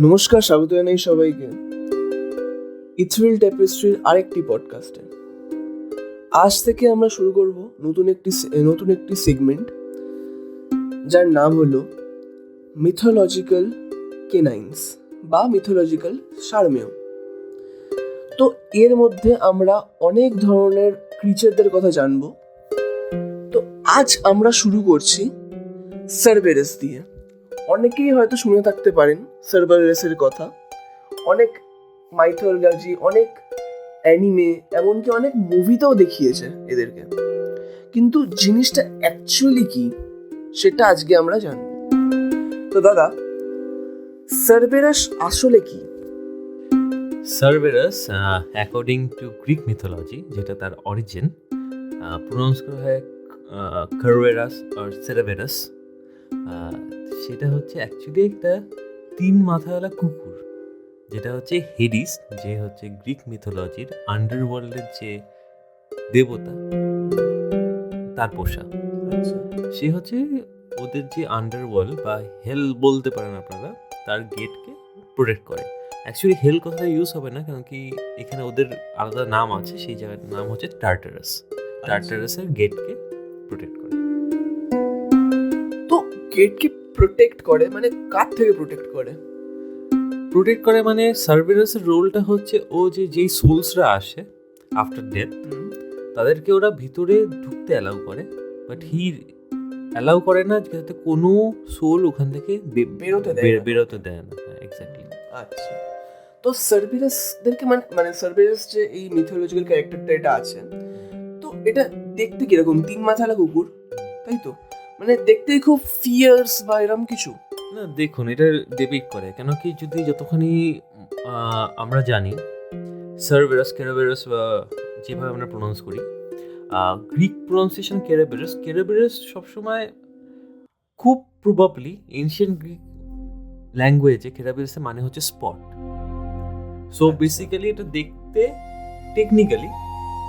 নমস্কার, স্বাগত জানাই সবাইকে ইথরিল ট্যাপেস্ট্রির আরেকটি পডকাস্টে। আজ থেকে আমরা শুরু করব নতুন একটি সেগমেন্ট, যার নাম হলো মিথোলজিক্যাল কেনাইন্স বা মিথোলজিক্যাল সারমেয়। তো এর মধ্যে আমরা অনেক ধরনের ক্রিচারদের কথা জানব। তো আজ আমরা শুরু করছি সারবেরাস দিয়ে। অনেকেই হয়তো শুনে থাকতে পারেন সারবেরাসের কথা। অনেক মাইথোলজি, অনেক অ্যানিমে, এমনকি অনেক মুভিতেও দেখিয়েছে এদেরকে। কিন্তু জিনিসটা অ্যাকচুয়ালি কি, সেটা আজকে আমরা জানব। তো দাদা, সারবেরাস আসলে কি? সারবেরাস অ্যাকর্ডিং টু গ্রিক মিথোলজি, যেটা তার অরিজিন, প্রোনাউন্স করা হয় কারবেরাস আর সেরাবেরাস। সেটা হচ্ছে অ্যাকচুয়ালি একটা 3 মাথাওয়ালা কুকুর, যেটা হচ্ছে হেডিস, যে হচ্ছে গ্রিক মিথোলজির আন্ডারওয়ার্ল্ডের যে দেবতা, তার পোষা। সে হচ্ছে ওদের যে আন্ডারওয়ার্ল্ড বা হেল বলতে পারেন আপনারা, তার গেটকে প্রোটেক্ট করে। অ্যাকচুয়ালি হেল কথাটা ইউজ হবে না, কারণ কি এখানে ওদের আলাদা নাম আছে। সেই জায়গার নাম হচ্ছে টার্টারাস। টার্টারাসের গেটকে প্রোটেক্ট করে। তো গেটকে প্রোটেক্ট করে মানে কার থেকে প্রোটেক্ট করে? প্রোটেক্ট করে মানে সারবেরাসের রোলটা হচ্ছে ও যেই সোলসরা আসে আফটার ডেথ, তাদেরকে ওরা ভিতরে ঢুকতে অ্যালাউ করে, বাট অ্যালাউ করে না যাতে কোনো সোল ওখান থেকে বেরোতে দেয় না। এক্স্যাক্টলি। আচ্ছা, তো সারবেরাসদেরকে মানে সারবেরাস যে এই মিথোলজিক্যাল ক্যারেক্টারটা এটা আছে, তো এটা দেখতে কিরকম? 3 মাথাওয়ালা কুকুর, তাই তো? মানে দেখতেই খুব ফিয়ার্স বা এরকম কিছু না। দেখুন, এটা ডিপিক্ট করে, কেন কি যতখানি আমরা জানি সারবেরাস, কেরাবেরাস বা যেভাবে আমরা প্রোনাউন্স করি, গ্রিক প্রোনাউন্সিয়েশন কেরাবেরাস সবসময় খুব প্রবাবলি এনশিয়েন্ট গ্রিক ল্যাঙ্গুয়েজে কেরাবেরাসের মানে হচ্ছে স্পট। সো বেসিক্যালি এটা দেখতে টেকনিক্যালি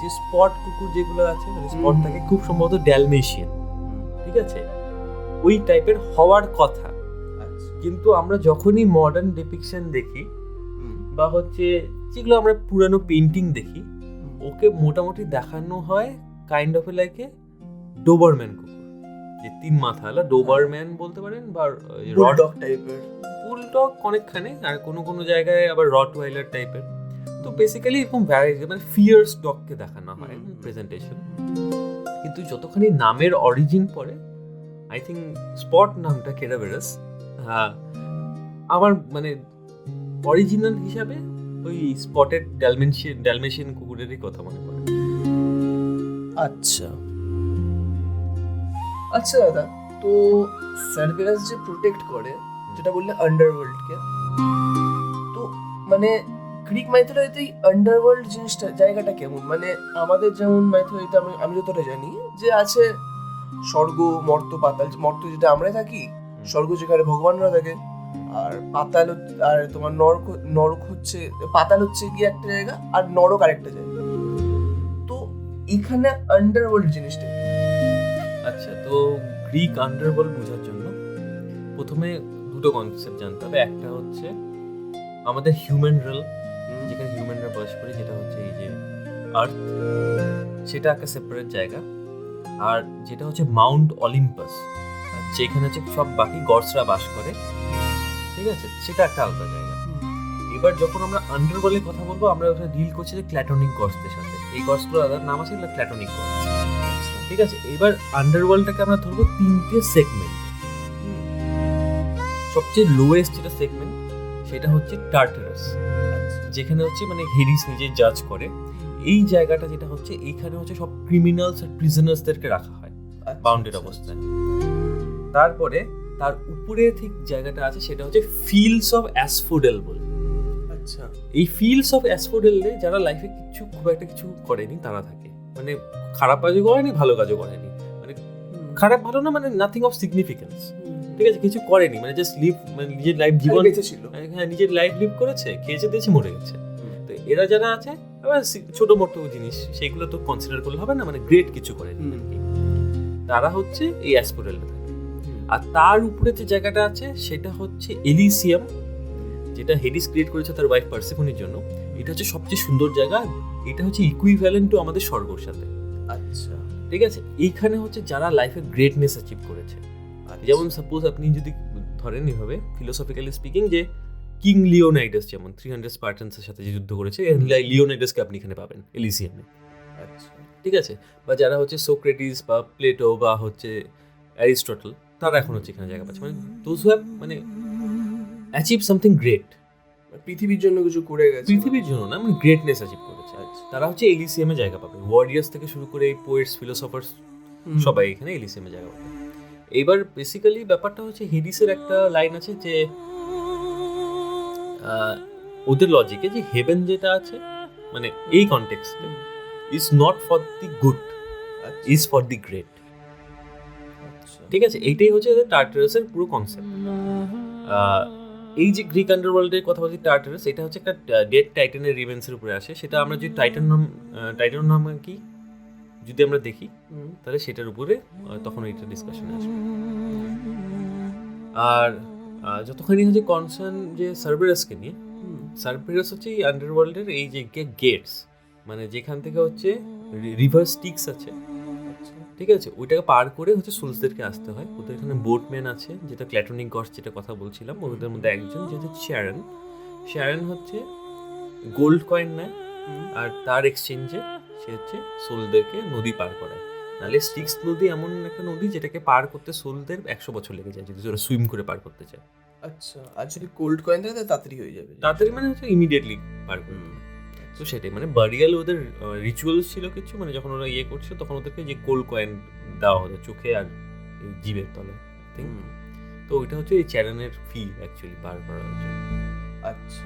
যে স্পট কুকুর যেগুলো আছে, মানে স্পট থাকে, খুব সম্ভবত ড্যালমেশিয়ান, ঠিক আছে, ওই টাইপের হওয়ার কথা। কিন্তু আমরা যখনই মডার্ন ডিপিকশন দেখি বা হচ্ছে যেগুলো আমরা পুরানো পেন্টিং দেখি, ওকে মোটামুটি দেখানো হয় kind of like a Dobermann কুকুর, যে 3 মাথাওয়ালা ডোবারম্যান বলতে পারেন, বা বুলডগ টাইপের। বুলডগ অনেকখানে, আর কোনো জায়গায় আবার রটওয়াইলার টাইপের। তো বেসিক্যালি এরকম ভ্যারাইটি, মানে ফিয়ার্স ডগকে দেখানো হয় প্রেজেন্টেশন। কিন্তু যতখানি নামের অরিজিন পড়ে, আই থিঙ্ক স্পট নামটা কেরাবেরাস আমার মানে অরিজিনাল হিসাবে ওই স্পটেড ড্যালমেশিয়ান কুকুরেরই কথা মনে পড়ে। আচ্ছা দাদা, তো সারবেরাস যে প্রোটেক্ট করে, যেটা বললে আন্ডারওয়ার্ল্ডকে, তো মানে গ্রিক মাইথোলজিতে আন্ডারওয়ার্ল্ড জিনিসটা, জায়গাটা কেমন? মানে আমাদের যেমন মাইথোলজিতে আমি যতটা জানি যে আছে স্বর্গ, মর্ত, পাতাল। মর্ত যেটা আমরা থাকি, স্বর্গ যেখানে ভগবানরা থাকে, আর পাতাল আর তোমার নরক হচ্ছে, পাতাল হচ্ছে কি একটা জায়গা, আর নরক আরেকটা জায়গা। তো এখানে আন্ডারওয়ার্ল্ড জিনিসটা। আচ্ছা, তো গ্রিক আন্ডারওয়ার্ল্ড বোঝার জন্য প্রথমে দুটো কনসেপ্ট জানতে হবে। একটা হচ্ছে আমাদের হিউম্যান রিয়েল, যেখানে হিউম্যানরা বাস করি, যেটা হচ্ছে এই যে আর্থ, সেটা একটা সেপারেট জায়গা। আর যেটা হচ্ছে মাউন্ট অলিম্পাস, যেখানে হচ্ছে সব বাকি গডসরা বাস করে, ঠিক আছে, সেটা একটা আলাদা জায়গা। এবার যখন আমরা আন্ডারওয়ার্ল্ডের কথা বলবো, আমরা ওখানে ডিল করছি যে ক্ল্যাটনিক গডসদের সাথে। এই গডসগুলোর আলাদা নাম আছে, ক্ল্যাটনিক গডস, ঠিক আছে। এবার আন্ডারওয়ার্ল্ডটাকে আমরা ধরবো 3টে সেগমেন্ট। সবচেয়ে লোয়েস্ট যেটা সেগমেন্ট, সেটা হচ্ছে টার্টারাস, যেখানে হচ্ছে মানে হেডিস নিজে জাজ করে। এই জায়গাটা যেটা হচ্ছে, এইখানে হচ্ছে সব ক্রিমিনালস আর প্রিজনার্সদেরকে রাখা হয় বাউন্ডেড অবস্থায়। তারপরে তার উপরে ঠিক জায়গাটা আছে, সেটা হচ্ছে ফিল্ডস অফ অ্যাসফোডেল বলে। আচ্ছা, এই ফিল্ডস অফ অ্যাসফোডেলে যারা লাইফে খুব একটা কিছু করেনি তারা থাকে, মানে খারাপ কাজও করেনি, ভালো কাজও করেনি, মানে খারাপ ভালো না, মানে নাথিং অফ সিগনিফিকেন্স, ঠিক আছে, কিছু করেনি, মানে জাস্ট লিভ, মানে নিজের লাইফ জীবন, হ্যাঁ, নিজের লাইফ লিভ করেছে, খেয়েছে দিয়েছে, মরে গেছে। তো এরা যারা আছে, আবার ছোট মোটো জিনিস, সেইগুলো তো কনসিডার করলে হবে না, মানে গ্রেট কিছু করেনি, তারা হচ্ছে এই অ্যাসফোডেলে থাকে। আর তার উপরে যে জায়গাটা আছে, সেটা হচ্ছে এলিসিয়াম, যেটা হেডিস ক্রিয়েট করেছে তার ওয়াইফ পারসেফোনের জন্য, এটা হচ্ছে সবচেয়ে সুন্দর জায়গা, এটা হচ্ছে ইকুইভ্যালেন্ট টু আমাদের স্বর্গর সাথে। আচ্ছা, ঠিক আছে, এইখানে হচ্ছে যারা লাইফে গ্রেটনেস অ্যাচিভ করেছে, যেমন সাপোজ আপনি যদি ধরেন এভাবে ফিলোসফিক্যালি স্পিকিং, যে কিং লিওনাইডাস যেমন 300 স্পার্টানসের সাথে যে যুদ্ধ করেছে, লিওনাইডাসকে আপনি এখানে পাবেন এলিসিয়ামে। আচ্ছা, ঠিক আছে, বা যারা হচ্ছে সোক্রেটিস বা প্লেটো বা হচ্ছে অ্যারিস্টটল, তারা এখন হচ্ছে এখানে জায়গা পাচ্ছে, মানে দোজ হু হ্যাভ মানে অ্যাচিভ সামথিং গ্রেট, পৃথিবীর জন্য কিছু করে গেছে, পৃথিবীর জন্য না, মানে গ্রেটনেস অ্যাচিভ করেছে। আচ্ছা। তারা হচ্ছে এলিসিয়ামে জায়গা পাবে, ওয়ারিয়ার্স থেকে শুরু করে পোয়েটস, ফিলোসফার্স, সবাই এখানে এলিসিয়ামে জায়গা পাবে। এইবার বেসিক্যালি ব্যাপারটা হচ্ছে হেডিসের একটা লাইন আছে যে ওদের লজিকে যে হেভেন যেটা আছে মানে এই কনটেক্সটে is not for the good, is for the great. ঠিক আছে, এইটাই হচ্ছে টার্টারাসের পুরো কনসেপ্ট। এই যে গ্রিক আন্ডারওয়ার্ল্ডের কথা বলছি টার্টারাস, এটা হচ্ছে একটা ডেড টাইটানের রিভেন্সের উপরে আসে। সেটা আমরা যদি টাইটান নাম কি যদি আমরা দেখি তাহলে সেটার উপরে তখন এইটা ডিসকাশনে আসবে। আর যতখানি হচ্ছে কনসার্ন যে সার্বেরাসকে নিয়ে, সার্বেরাস হচ্ছে এই আন্ডারওয়ার্ল্ডের এই যে গেটস, মানে যেখান থেকে হচ্ছে রিভার স্টিক্স আছে, ঠিক আছে, ওইটাকে পার করে হচ্ছে সোলসদেরকে আসতে হয়। ওদের এখানে বোটম্যান আছে, যেটা ক্ল্যাটনিক গডস যেটা কথা বলছিলাম, ওদের মধ্যে একজন যেটা শ্যারন হচ্ছে গোল্ড কয়েন নেয় আর তার এক্সচেঞ্জে সে হচ্ছে সোলদেরকে নদী পার করায়। নাহলে স্টিক্স নদী এমন একটা নদী যেটাকে পার করতে সোলদের 100 বছর লেগে যায় যদি ওরা সুইম করে পার করতে চায়। আচ্ছা, আর যদি গোল্ড কয়েন থাকে তাহলে তাড়াতাড়ি হয়ে যাবে, তাড়াতাড়ি মানে হচ্ছে ইমিডিয়েটলি পার করবে। তো সেটাই মানে বারিয়াল ওদের রিচুয়ালস ছিল কিছু, মানে যখন ওরা ইয়ে করছিল তখন ওদেরকে যে গোল্ড কয়েন দেওয়া হতো চোখে আর এই জিভের তলে, তো ওইটা হচ্ছে এই চ্যারেনের ফি অ্যাকচুয়ালি পার করার জন্য। আচ্ছা,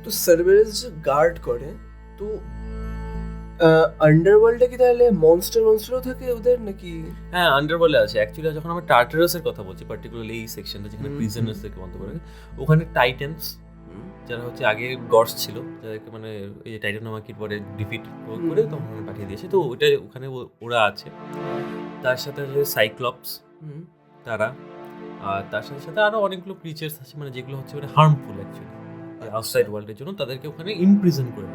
তো সার্বেরাস যে গার্ড করে, তো আন্ডারওয়ার্ল্ডে কি তাহলে মনস্টারও থাকে ওদের নাকি? হ্যাঁ, আন্ডারওয়ার্ল্ডে আছে অ্যাকচুয়ালি। যখন আমরা টার্টারাসের কথা বলছি পার্টিকুলারলি এই সেকশনটা যেখানে প্রিজনার্সদেরকে বন্ধ করে, ওখানে টাইটানস যারা হচ্ছে আগে গডস ছিল, যাদেরকে মানে এই যে টাইটানোমাকির পরে ডিফিট করে তখন পাঠিয়ে দিয়েছে, তো ওইটা ওখানে ওরা আছে। তার সাথে আছে সাইক্লপস, তারা, আর তার সাথে সাথে আরো অনেকগুলো ক্রিচার্স আছে মানে যেগুলো হচ্ছে মানে হার্মফুল অ্যাকচুয়ালি আউটসাইড ওয়ার্ল্ডের জন্য, তাদেরকে ওখানে ইমপ্রিজন করে।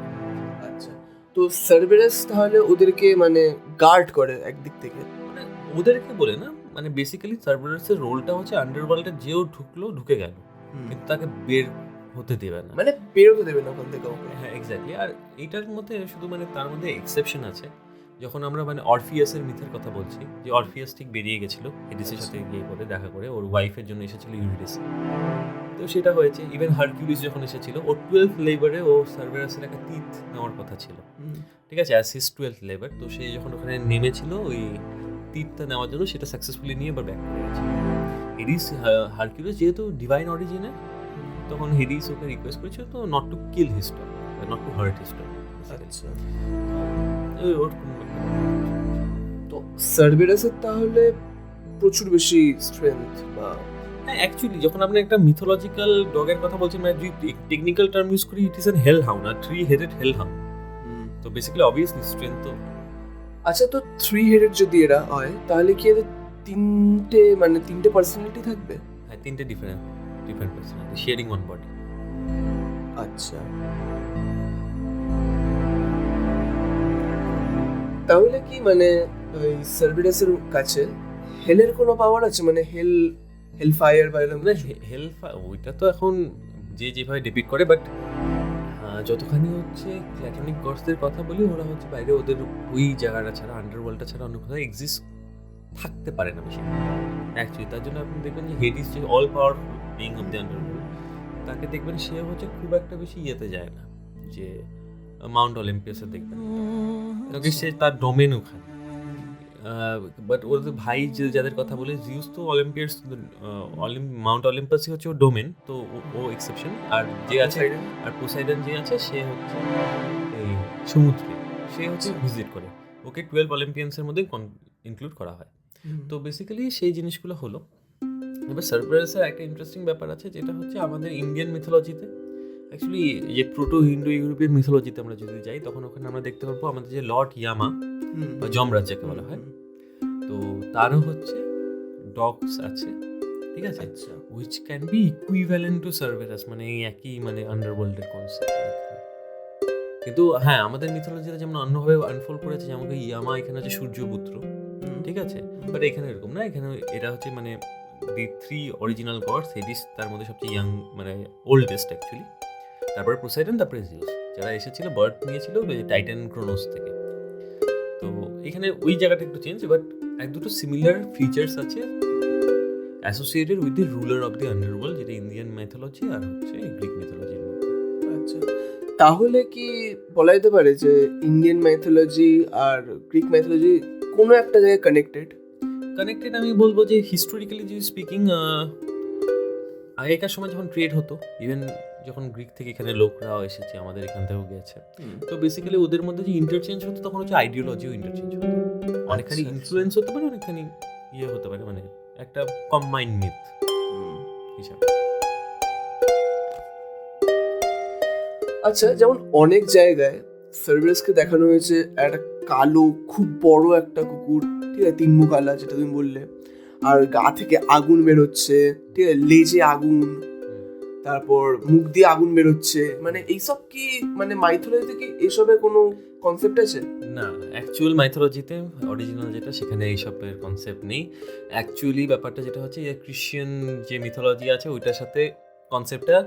আচ্ছা, তো সার্বেরাস তাহলে ওদেরকে মানে গার্ড করে একদিক থেকে, মানে ওদেরকে বলে না, মানে বেসিক্যালি সার্বেরাসের রোলটা হচ্ছে আন্ডারওয়ার্ল্ডে যেও ঢুকে গেল কিন্তু তাকে বের হতে দেবে না, মানে বেরোতে দেবে না ওখান থেকে। হ্যাঁ এক্স্যাক্টলি। আর এইটার মধ্যে শুধু মানে তার মধ্যে এক্সেপশন আছে। যখন আমরা মানে অরফিয়াসের মিথের কথা বলছি, যে অরফিয়াস ঠিক বেরিয়ে গেছিল হেডিসের সাথে গিয়ে করে দেখা করে, ওর ওয়াইফের জন্য এসেছিল ইউরিডিস, তো সেটা হয়েছে। ইভেন হারকিউলিস যখন এসেছিল, ওর 12th লেবারে ও সার্বেরাসের একটা তীত নেওয়ার কথা ছিল, ঠিক আছে, অ্যাজ হিজ 12th লেবার। তো সে যখন ওখানে নেমেছিল ওই তীরটা নেওয়ার জন্য, সেটা সাকসেসফুলি নিয়ে এবার ব্যাক করে গেছে। হেডিস হারকিউলিস যেহেতু ডিভাইন অরিজিনে, তখন হেডিস ওকে রিকোয়েস্ট করেছিল তো not to kill his dog, not to hurt his dog. আচ্ছা, তো সার্বেরাসের তাহলে প্রচুর বেশি স্ট্রেংথ বা, হ্যাঁ অ্যাকচুয়ালি যখন আমরা একটা মিথোলজিক্যাল ডগের কথা বলছি, মানে যদি টেকনিক্যাল টার্ম ইউজ করি, it is an hell hound, আর 3-headed হেল হাউন্ড। তো বেসিক্যালি অবভিয়াসলি স্ট্রেংথ তো। আচ্ছা, তো 3-headed যদি এরা হয় তাহলে কি এদের তিনটে পার্সোনালিটি থাকবে? হ্যাঁ, 3টে different personality sharing one body. আচ্ছা, তাহলে কি মানে ওই সার্বেরাসের কাছে হেলের কোনো পাওয়ার আছে, মানে হেল ফায়ার বা এরকম? হেল ওইটা তো এখন যে যেভাবে ডিপিক্ট করে, বাট যতখানি হচ্ছে প্ল্যাটনিক গডসদের কথা বলি, ওরা হচ্ছে বাইরে ওদের ওই জায়গাটা ছাড়া, আন্ডারওয়ার্ল্ডটা ছাড়া অন্য কোথাও এক্সিস্ট থাকতে পারে না বেশি অ্যাকচুয়ালি। তার জন্য আপনি দেখবেন যে হেডিস যে all powerful being of the underworld, তাকে দেখবেন সে হচ্ছে খুব একটা বেশি ইয়েতে যায় না, যে মাউন্ট অলিম্পিয়াসে দেখবেন, কারণ সে তার ডোমেন ওখানে। বাট ওদের ভাই যাদের কথা বলে, জিউস তো অলিম্পিয়াস, মাউন্ট অলিম্পাসই হচ্ছে ওর ডোমেন, তো ও এক্সেপশন। আর যে আছে, আর পোসাইডন যে আছে, সে হচ্ছে এই সমুদ্রে, সে হচ্ছে ভিজিট করে, ওকে 12 অলিম্পিয়ান্সের মধ্যে ইনক্লুড করা হয়। তো বেসিক্যালি সেই জিনিসগুলো হলো। এবার সার্বেরাসের একটা ইন্টারেস্টিং ব্যাপার আছে, যেটা হচ্ছে আমাদের ইন্ডিয়ান মিথোলজিতে, অ্যাকচুয়ালি যে প্রোটো ইন্ডো ইউরোপিয়ান মিথোলজিতে আমরা যদি যাই, তখন ওখানে আমরা দেখতে পারবো আমাদের যে লর্ড ইয়ামা বা যমরাজ যাকে বলা হয়, তো তারও হচ্ছে ডগস আছে, ঠিক আছে, আচ্ছা which can be equivalent to Cerberus, মানে এই একই মানে আন্ডারওয়ার্ল্ডের কনসেপ্ট। কিন্তু হ্যাঁ, আমাদের মিথোলজিটা যেমন অন্যভাবে আনফোল্ড করেছে, যেমন ইয়ামা এখানে হচ্ছে সূর্যপুত্র, ঠিক আছে, বাট এখানে এরকম না, এখানে এটা হচ্ছে মানে দি 3 অরিজিনাল গডস, হেডিস তার মধ্যে সবচেয়ে ইয়াং মানে ওল্ডেস্ট অ্যাকচুয়ালি, তারপরে পোসাইডন, তারপরে জিউস, যারা এসেছিল বার্থ নিয়েছিল টাইটান ক্রোনোস থেকে। তো এখানে ওই জায়গাটা একটু চেঞ্জ, বাট এক দুটো সিমিলার ফিচার্স আছে associated with the ruler of the underworld, যেটা ইন্ডিয়ান মাইথোলজি আর হচ্ছে গ্রিক মিথোলজির মধ্যে। আচ্ছা, তাহলে কি বলা যেতে পারে যে ইন্ডিয়ান মাইথোলজি আর গ্রিক মাইথোলজি কোনো একটা জায়গায় কানেক্টেড? আমি বলবো যে হিস্টোরিক্যালি যদি স্পিকিং, আগেকার সময় যখন ট্রেড হতো, ইভেন যখন গ্রিক থেকে এখানে লোকরাও এসেছে, আমাদের এখান থেকেও গেছে, তো বেসিক্যালি ওদের মধ্যে যে ইন্টারচেঞ্জ হতো তখন হচ্ছে আইডিওলজিও ইন্টারচেঞ্জ হতো, অনেকখানি ইনফ্লুয়েন্স হতে পারে, অনেকখানি ইয়ে হতে পারে, মানে একটা কম্বাইন্ড মিথ হিসাবে। আচ্ছা, যেমন অনেক জায়গায় সার্ভেরাসকে দেখানো হয়েছে একটা কালো খুব বড় একটা কুকুর, ঠিক আছে, 3 মুখ আলা যেটা তুমি বললে, আর গা থেকে আগুন বেরোচ্ছে, ঠিক আছে, লেজে আগুন, তারপর মুখ দিয়ে আগুন বেরোচ্ছে, মানে এইসব কি মানে মাইথোলজিতে কি এসবের কোনো কনসেপ্ট আছে? না, অ্যাকচুয়াল মাইথোলজিতে অরিজিনাল যেটা, সেখানে এইসবের কনসেপ্ট নেই। অ্যাকচুয়ালি ব্যাপারটা যেটা হচ্ছে, ক্রিশ্চিয়ান যে মিথোলজি আছে ওইটার সাথে কনসেপ্টটা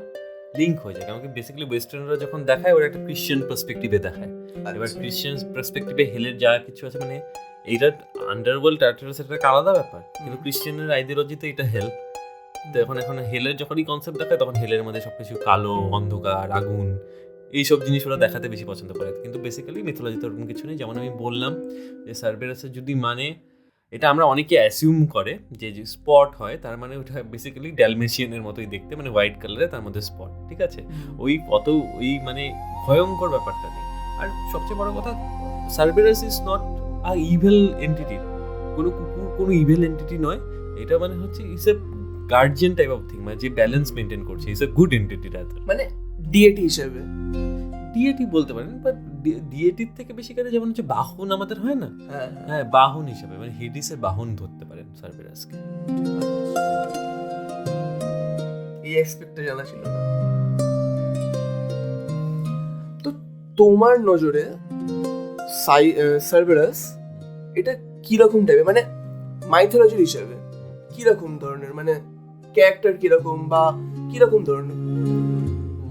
লিঙ্ক হয়ে যায়, কারণ কি বেসিক্যালি ওয়েস্টার্নরা যখন দেখায় ওরা একটা ক্রিশ্চিয়ান পার্সপেক্টিভে দেখায়। এবার ক্রিশ্চিয়ান পার্সপেক্টিভে হেলের যা কিছু আছে, মানে এইটা আন্ডারওয়ার্ল্ড টার্টারাস একটা আলাদা ব্যাপার, কিন্তু ক্রিশ্চিয়ানের আইডিওলজিতে এটা হেল। তো এখন হেলের যখনই কনসেপ্ট দেখায় তখন হেলের মধ্যে সবকিছু কালো, অন্ধকার, আগুন, এইসব জিনিস ওরা দেখাতে বেশি পছন্দ করে, কিন্তু বেসিক্যালি মিথোলজিতে ওরকম কিছু নেই। যেমন আমি বললাম যে সার্ভেরাসের যদি মানে, এটা আমরা অনেকে অ্যাসিউম করে যে স্পট হয়, তার মানে ওটা বেসিক্যালি ড্যালমেশিয়ানের মতোই দেখতে, মানে হোয়াইট কালারে, তার মধ্যে স্পট, ঠিক আছে, ওই অত ওই মানে ভয়ঙ্কর ব্যাপারটা নেই। আর সবচেয়ে বড় কথা, Cerberus is not a evil entity, কোনো কুকুর কোনো ইভেল এন্টিটি নয়, এটা মানে হচ্ছে is a guardian type of thing, মানে যে ব্যালেন্স মেনটেন করছে, is a good entity rather, মানে ডিএটি হিসেবে। ডিএটি বলতে পারেন, বাট ডিএটির থেকে বেশি করে যেমন হচ্ছে বাহন আমাদের হয় না, হ্যাঁ বাহন হিসেবে, মানে হেডিসের বাহন ধরতে পারেন সার্ভেরাসকে। এই এক্সপেক্টটা জানা ছিল না। তো তোমার নজরে সার্ভেরাস এটা কিরকম টাইপের, মানে মাইথোলজির হিসেবে কিরকম ধরনের, মানে ক্যারেক্টার কিরকম বা কিরকম ধরনের?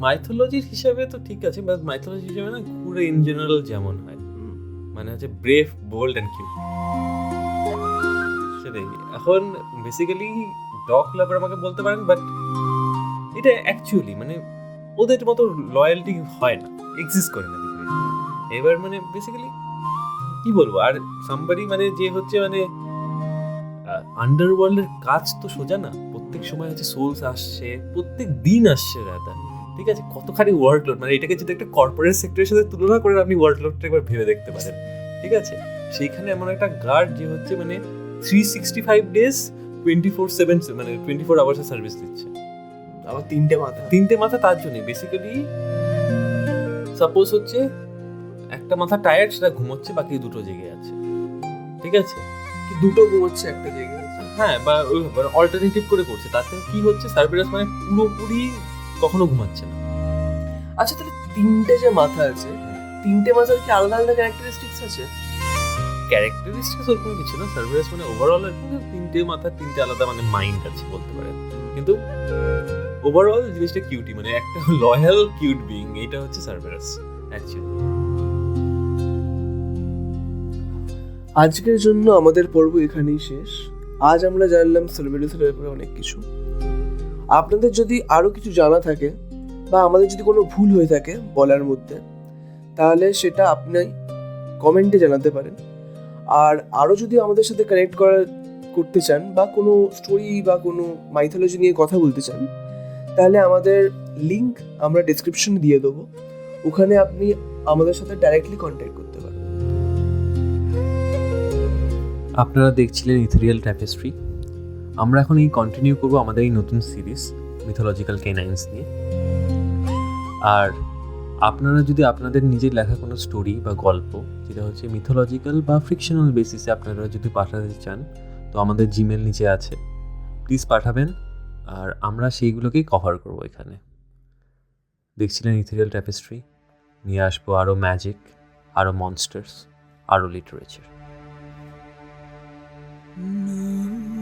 মাইথোলজির হিসাবে তো ঠিক আছে, বাট মাইথোলজি হিসাবে না, পুরো ইন জেনারেল যেমন হয়, মানে হচ্ছে ব্রেভ, বোল্ড অ্যান্ড কিউট, সেটাই। এখন বেসিক্যালি ডগ লাভার আমাকে বলতে পারেন, বাট এটা অ্যাকচুয়ালি মানে ওদের মতো লয়্যালটি হয় না, এক্সিস্ট করে না পৃথিবীতে। এবার মানে বেসিক্যালি কি বলবো, আর সামবাডি মানে যে হচ্ছে মানে আন্ডারওয়ার্ল্ডের কাজ তো সোজা না, প্রত্যেক সময় হচ্ছে সোলস আসছে, প্রত্যেক দিন আসছে রাতা, ঠিক আছে, কতখানি ওয়ার্কলোড, মানে এটাকে যদি একটা কর্পোরেট সেক্টরের সাথে তুলনা করে আপনি ওয়ার্কলোডটা একবার ভেবে দেখতে পারেন, ঠিক আছে। সেইখানে এমন একটা গার্ড যে হচ্ছে মানে 365 days 24/7 মানে 24 আওয়ার্স সার্ভিস দিচ্ছে, আবার 3টে মাথা, তার জন্য বেসিক্যালি সাপোজ হচ্ছে একটা মাথা টায়ার্ড, সেটা ঘুমোচ্ছে, বাকি দুটো জেগে আছে, ঠিক আছে, কি দুটো ঘুমোচ্ছে একটা জায়গায়, হ্যাঁ, বা ওই অল্টারনেটিভ করে করছে, তাতে কি হচ্ছে সার্ভেরাস মানে পুরোপুরি কখনো ঘুমাচ্ছে না। আচ্ছা, তাহলে 3টে যে মাথা আছে, 3টে মাথার কি আলাদা আলাদা ক্যারেক্টারিস্টিক্স আছে? ক্যারেক্টারিস্টিক্স ওরকম কিছু না, সার্ভেরাস মানে ওভারঅল 3টে মাথা, 3টে আলাদা মানে মাইন্ড আছে বলতে পারেন, কিন্তু ওভারঅল জিনিসটা কিউটি, মানে একটা লয়াল কিউট বিং, এটা হচ্ছে সার্ভেরাস অ্যাকচুয়ালি। আজকের জন্য আমাদের পর্ব এখানেই শেষ। আজ আমরা জানলাম সার্ভেরাসের ব্যাপারে অনেক কিছু। আপনাদের যদি আরও কিছু জানা থাকে বা আমাদের যদি কোনো ভুল হয়ে থাকে বলার মধ্যে, তাহলে সেটা আপনি কমেন্টে জানাতে পারেন। আর আরও যদি আমাদের সাথে কানেক্ট করতে চান বা কোনো স্টোরি বা কোনো মাইথোলজি নিয়ে কথা বলতে চান, তাহলে আমাদের লিঙ্ক আমরা ডেসক্রিপশনে দিয়ে দেবো, ওখানে আপনি আমাদের সাথে ডাইরেক্টলি কন্ট্যাক্ট করতে পারেন। আপনারা দেখছিলেন ইথেরিয়াল ট্যাপেস্ট্রি। আমরা এখন এই কন্টিনিউ করবো আমাদের এই নতুন সিরিজ মিথোলজিক্যাল কেনাইন্স নিয়ে। আর আপনারা যদি আপনাদের নিজের লেখা কোনো স্টোরি বা গল্প, যেটা হচ্ছে মিথোলজিক্যাল বা ফ্রিকশনাল বেসিসে আপনারা যদি পাঠাতে চান, তো আমাদের জিমেল নিচে আছে, প্লিজ পাঠাবেন। আর আমরা সেইগুলোকেই কভার করবো এখানে। দেখছিলেন ইথেরিয়াল ট্যাপেস্ট্রি, নিয়ে আসবো আরও ম্যাজিক, আরও মনস্টার্স, আরও লিটারেচার।